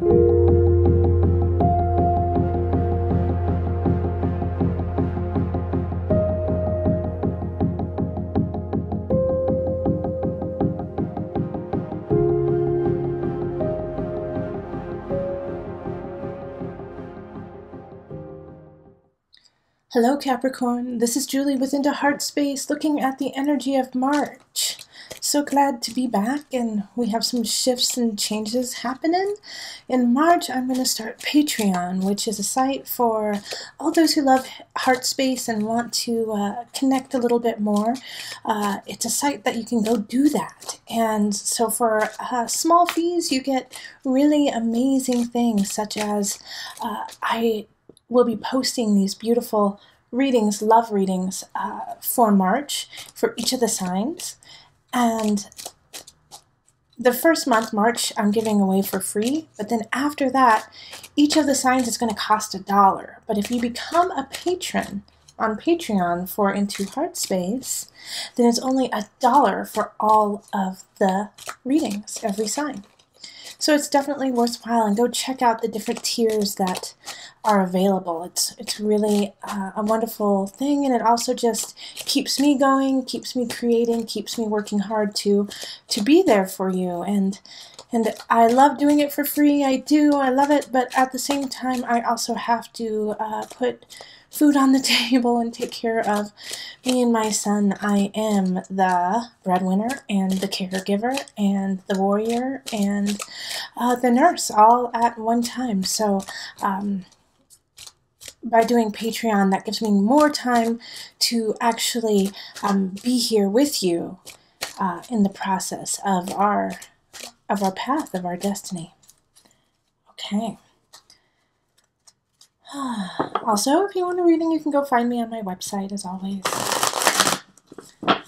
Hello Capricorn, this is Julie with Into Heartspace looking at the energy of March. So glad to be back, and we have some shifts and changes happening. In March, I'm going to start Patreon, which is a site for all those who love Heartspace and want to connect a little bit more. It's a site that you can go do that. And so for small fees, you get really amazing things, such as we'll be posting these beautiful readings, love readings, for March for each of the signs. And the first month, March, I'm giving away for free. But then after that, each of the signs is going to cost $1. But if you become a patron on Patreon for Into Heartspace, then it's only $1 for all of the readings, every sign. So it's definitely worthwhile, and go check out the different tiers that are available. It's really a wonderful thing, and it also just keeps me going, keeps me creating, keeps me working hard to be there for you. And I love doing it for free. I love it, but at the same time, I also have to put food on the table and take care of me and my son. I am the breadwinner and the caregiver and the warrior and the nurse all at one time. So by doing Patreon, that gives me more time to actually be here with you in the process of our path, of our destiny. Okay. Also, if you want a reading, you can go find me on my website, as always.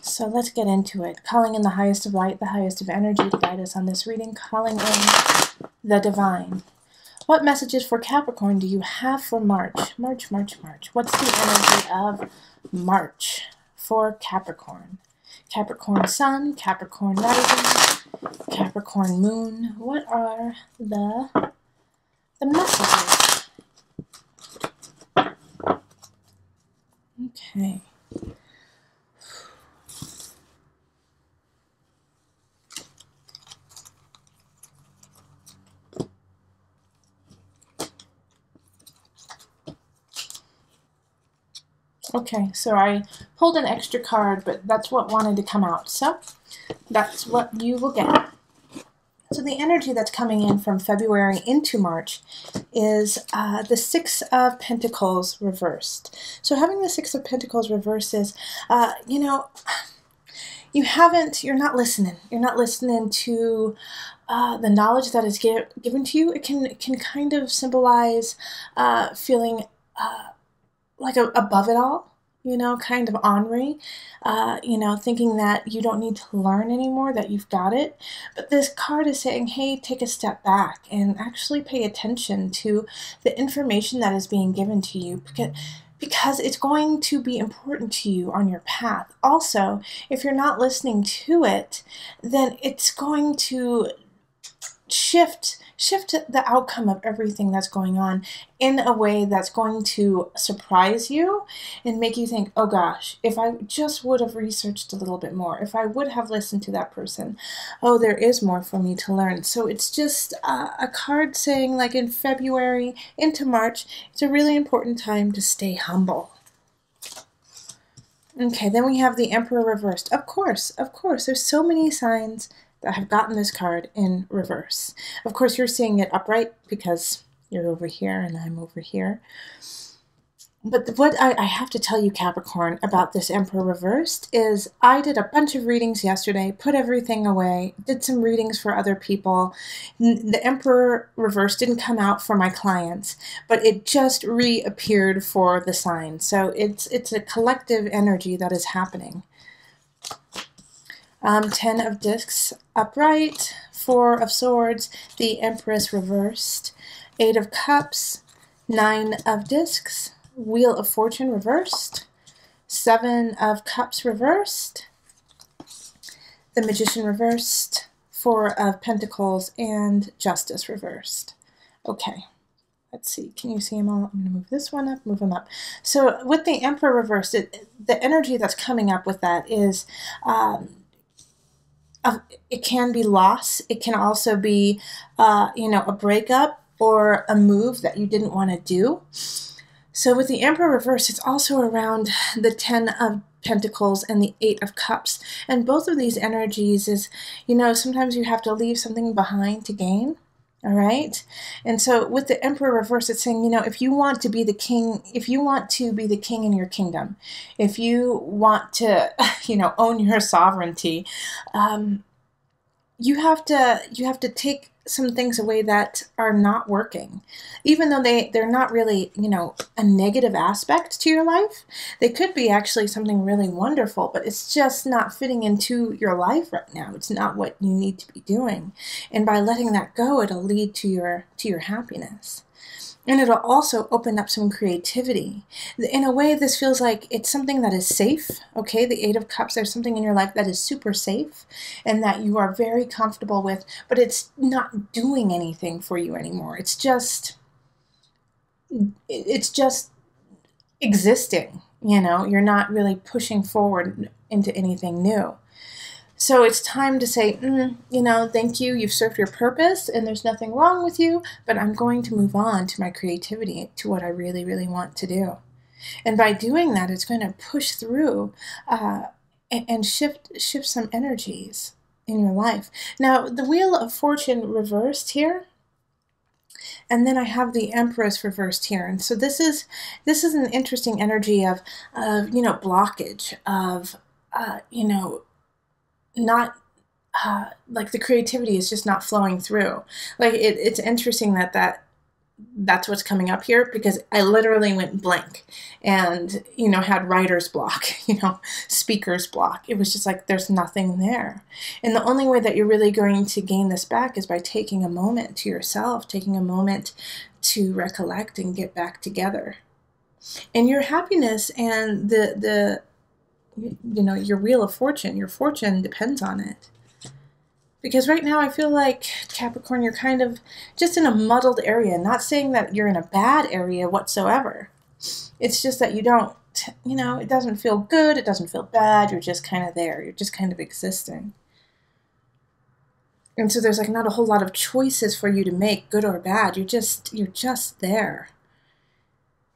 So let's get into it. Calling in the highest of light, the highest of energy to guide us on this reading. Calling in the divine. What messages for Capricorn do you have for March? March. What's the energy of March for Capricorn? Capricorn Sun, Capricorn Rising, Capricorn Moon. What are the messages? Okay. Okay, so I pulled an extra card, but that's what wanted to come out. So that's what you will get. So the energy that's coming in from February into March is the Six of Pentacles reversed. So having the Six of Pentacles reversed is, you're not listening. You're not listening to the knowledge that is given to you. It can kind of symbolize feeling like above it all. Kind of ornery, thinking that you don't need to learn anymore, that you've got it. But this card is saying, hey, take a step back and actually pay attention to the information that is being given to you, because it's going to be important to you on your path. Also, if you're not listening to it, then it's going to shift the outcome of everything that's going on in a way that's going to surprise you and make you think, oh gosh, if I just would have researched a little bit more, if I would have listened to that person, oh, there is more for me to learn. So it's just a card saying, like, in February into March, it's a really important time to stay humble. Okay, then we have the Emperor reversed. Of course, there's so many signs that have gotten this card in reverse. Of course, you're seeing it upright because you're over here and I'm over here. But what I have to tell you, Capricorn, about this Emperor reversed is I did a bunch of readings yesterday, put everything away, did some readings for other people. The Emperor reversed didn't come out for my clients, but it just reappeared for the sign. So it's a collective energy that is happening. 10 of discs upright, 4 of swords, the Empress reversed, 8 of cups, 9 of discs, Wheel of Fortune reversed, 7 of cups reversed, the Magician reversed, 4 of Pentacles, and Justice reversed. Okay. Let's see, can you see them all? I'm going to move this one up, move them up. So with the Emperor reversed, the energy that's coming up with that is, it can be loss. It can also be, a breakup or a move that you didn't want to do. So with the Emperor reversed, it's also around the 10 of Pentacles and the 8 of Cups. And both of these energies is, sometimes you have to leave something behind to gain. All right. And so with the Emperor reverse, it's saying, if you want to be the king, in your kingdom, if you want to, own your sovereignty, you have to take some things away that are not working, even though they're not really, a negative aspect to your life. They could be actually something really wonderful, but it's just not fitting into your life right now. It's not what you need to be doing. And by letting that go, it'll lead to your happiness. And it'll also open up some creativity. In a way, this feels like it's something that is safe, okay? The 8 of Cups, there's something in your life that is super safe and that you are very comfortable with, but it's not doing anything for you anymore. It's just existing, You're not really pushing forward into anything new. So it's time to say, thank you, you've served your purpose, and there's nothing wrong with you, but I'm going to move on to my creativity, to what I really, really want to do. And by doing that, it's going to push through and shift some energies in your life. Now, the Wheel of Fortune reversed here, and then I have the Empress reversed here. And so this is an interesting energy of blockage, of, not like the creativity is just not flowing through. Like it's interesting that's what's coming up here, because I literally went blank and had writer's block, speaker's block. It was just like there's nothing there. And the only way that you're really going to gain this back is by taking a moment to yourself, taking a moment to recollect and get back together. And your happiness and your Wheel of Fortune, your fortune depends on it. Because right now I feel like, Capricorn, you're kind of just in a muddled area. Not saying that you're in a bad area whatsoever. It's just that you don't, it doesn't feel good, it doesn't feel bad, you're just kind of there. You're just kind of existing. And so there's not a whole lot of choices for you to make, good or bad. You're just there.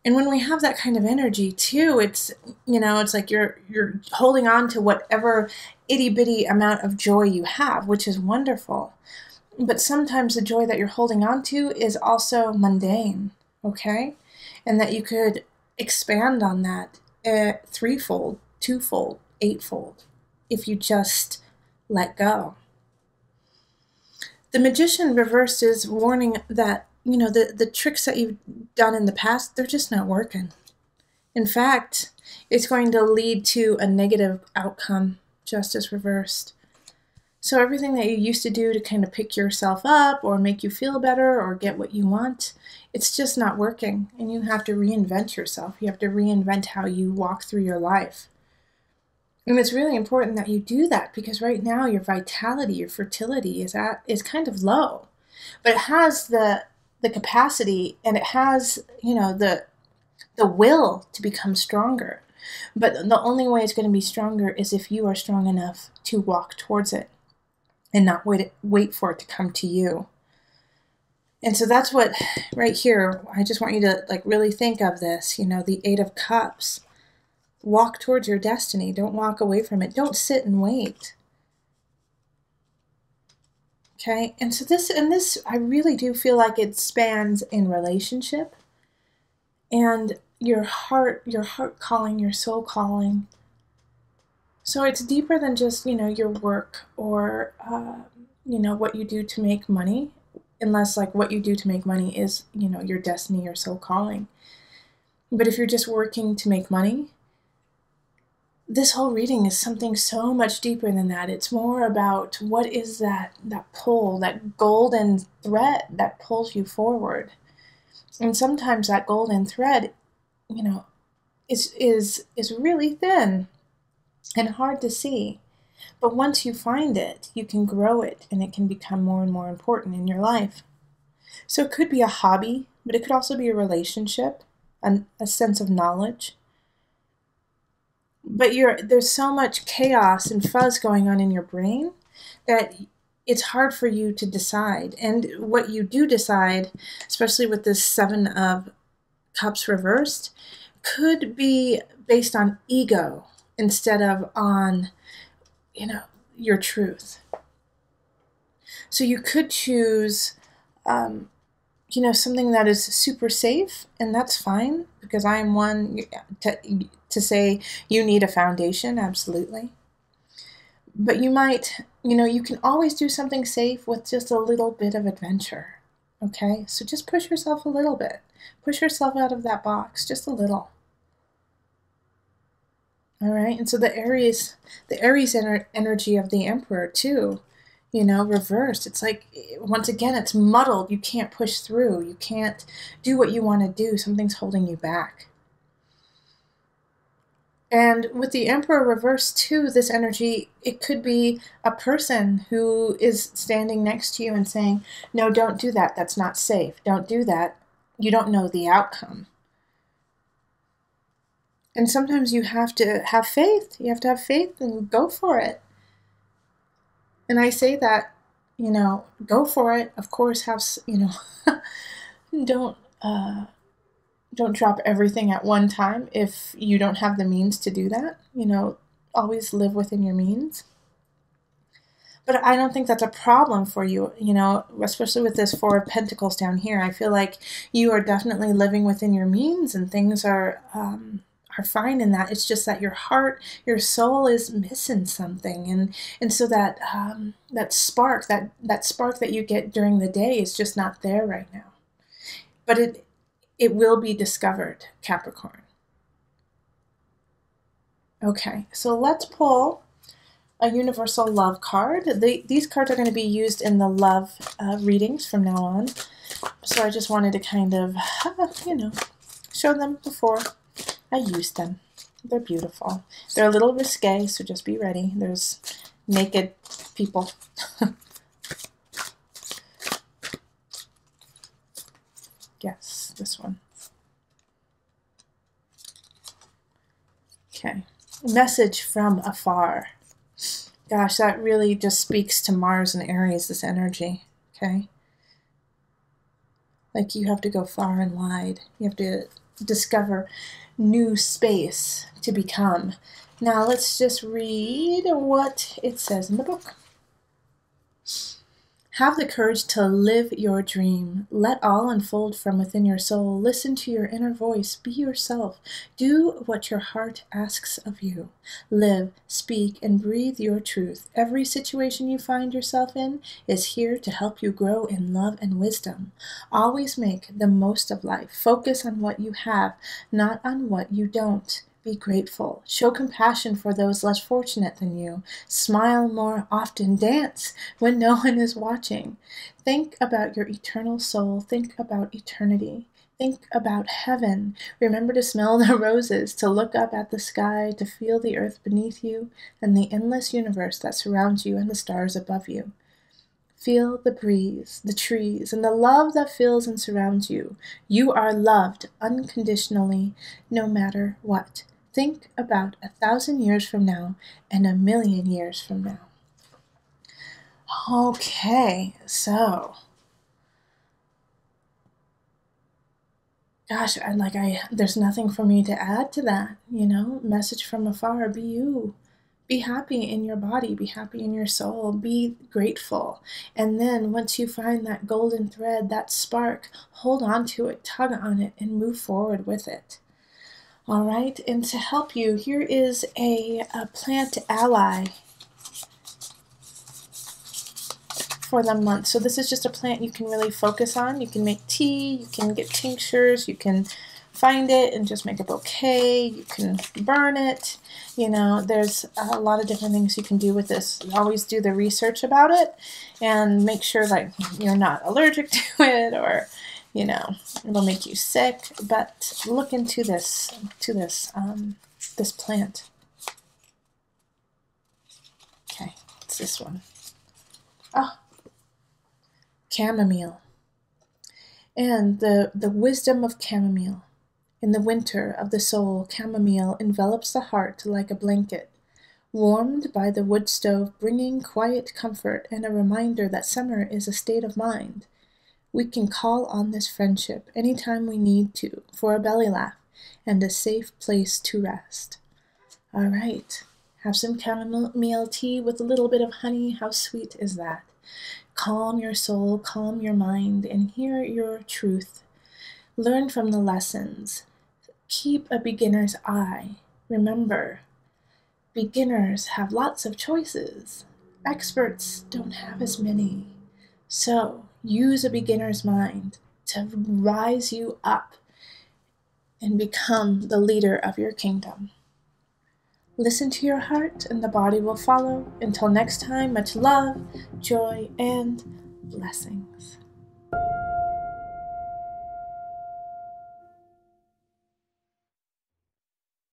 And when we have that kind of energy too, it's, it's like you're holding on to whatever itty bitty amount of joy you have, which is wonderful. But sometimes the joy that you're holding on to is also mundane, okay? And that you could expand on that threefold, twofold, eightfold, if you just let go. The Magician reversed is warning that the tricks that you've done in the past, they're just not working. In fact, it's going to lead to a negative outcome, Justice reversed. So everything that you used to do to kind of pick yourself up or make you feel better or get what you want, it's just not working. And you have to reinvent yourself. You have to reinvent how you walk through your life. And it's really important that you do that, because right now your vitality, your fertility is kind of low. But it has the capacity, and it has, the will to become stronger. But the only way it's going to be stronger is if you are strong enough to walk towards it and not wait for it to come to you. And so that's what, right here, I just want you to really think of this, the 8 of Cups. Walk towards your destiny. Don't walk away from it. Don't sit and wait. Okay, and so this, I really do feel like it spans in relationship and your heart calling, your soul calling. So it's deeper than just, your work or, what you do to make money, unless what you do to make money is, your destiny, your soul calling. But if you're just working to make money, this whole reading is something so much deeper than that. It's more about what is that pull, that golden thread that pulls you forward. And sometimes that golden thread, is really thin and hard to see. But once you find it, you can grow it, and it can become more and more important in your life. So it could be a hobby, but it could also be a relationship, a sense of knowledge. But there's so much chaos and fuzz going on in your brain that it's hard for you to decide. And what you do decide, especially with this Seven of Cups reversed, could be based on ego instead of on, your truth. So you could choose, something that is super safe, and that's fine, because I am one to say you need a foundation, absolutely. But you might, you can always do something safe with just a little bit of adventure, okay? So just push yourself a little bit. Push yourself out of that box, just a little. All right, and so the Aries energy of the Emperor too, reversed. It's like, once again, it's muddled. You can't push through. You can't do what you want to do. Something's holding you back. And with the Emperor reversed too, this energy, it could be a person who is standing next to you and saying, no, don't do that. That's not safe. Don't do that. You don't know the outcome. And sometimes you have to have faith. You have to have faith and go for it. And I say that, go for it. Of course, don't drop everything at one time if you don't have the means to do that. Always live within your means. But I don't think that's a problem for you, especially with this Four of Pentacles down here. I feel like you are definitely living within your means, and things are fine in that. It's just that your heart, your soul is missing something, and so that that spark that you get during the day is just not there right now. But it will be discovered, Capricorn. Okay, so let's pull a universal love card. These cards are going to be used in the love readings from now on. So I just wanted to kind of, show them before I use them. They're beautiful. They're a little risque, so just be ready. There's naked people. Yes, this one. Okay. Message from afar. Gosh, that really just speaks to Mars and Aries, this energy. Okay. Like, you have to go far and wide. You have to discover new space to become. Now let's just read what it says in the book. Have the courage to live your dream. Let all unfold from within your soul. Listen to your inner voice. Be yourself. Do what your heart asks of you. Live, speak, and breathe your truth. Every situation you find yourself in is here to help you grow in love and wisdom. Always make the most of life. Focus on what you have, not on what you don't. Be grateful. Show compassion for those less fortunate than you. Smile more often. Dance when no one is watching. Think about your eternal soul. Think about eternity. Think about heaven. Remember to smell the roses, to look up at the sky, to feel the earth beneath you and the endless universe that surrounds you and the stars above you. Feel the breeze, the trees, and the love that fills and surrounds you. You are loved unconditionally, no matter what. Think about 1,000 years from now and 1,000,000 years from now. Okay, so, gosh, there's nothing for me to add to that, message from afar. Be you. Be happy in your body. Be happy in your soul. Be grateful. And then once you find that golden thread, that spark, hold on to it, tug on it, and move forward with it. All right, and to help you, here is a plant ally for the month. So this is just a plant you can really focus on. You can make tea, you can get tinctures, you can find it and just make a bouquet, you can burn it. There's a lot of different things you can do with this. Always do the research about it and make sure you're not allergic to it, or it'll make you sick. But look into this plant. Okay, it's this one. Oh, chamomile. And the wisdom of chamomile. In the winter of the soul, chamomile envelops the heart like a blanket, warmed by the wood stove, bringing quiet comfort and a reminder that summer is a state of mind. We can call on this friendship anytime we need to for a belly laugh and a safe place to rest. All right, have some chamomile tea with a little bit of honey. How sweet is that? Calm your soul, calm your mind, and hear your truth. Learn from the lessons. Keep a beginner's eye. Remember, beginners have lots of choices. Experts don't have as many. So use a beginner's mind to rise you up and become the leader of your kingdom. Listen to your heart and the body will follow. Until next time, much love, joy, and blessings.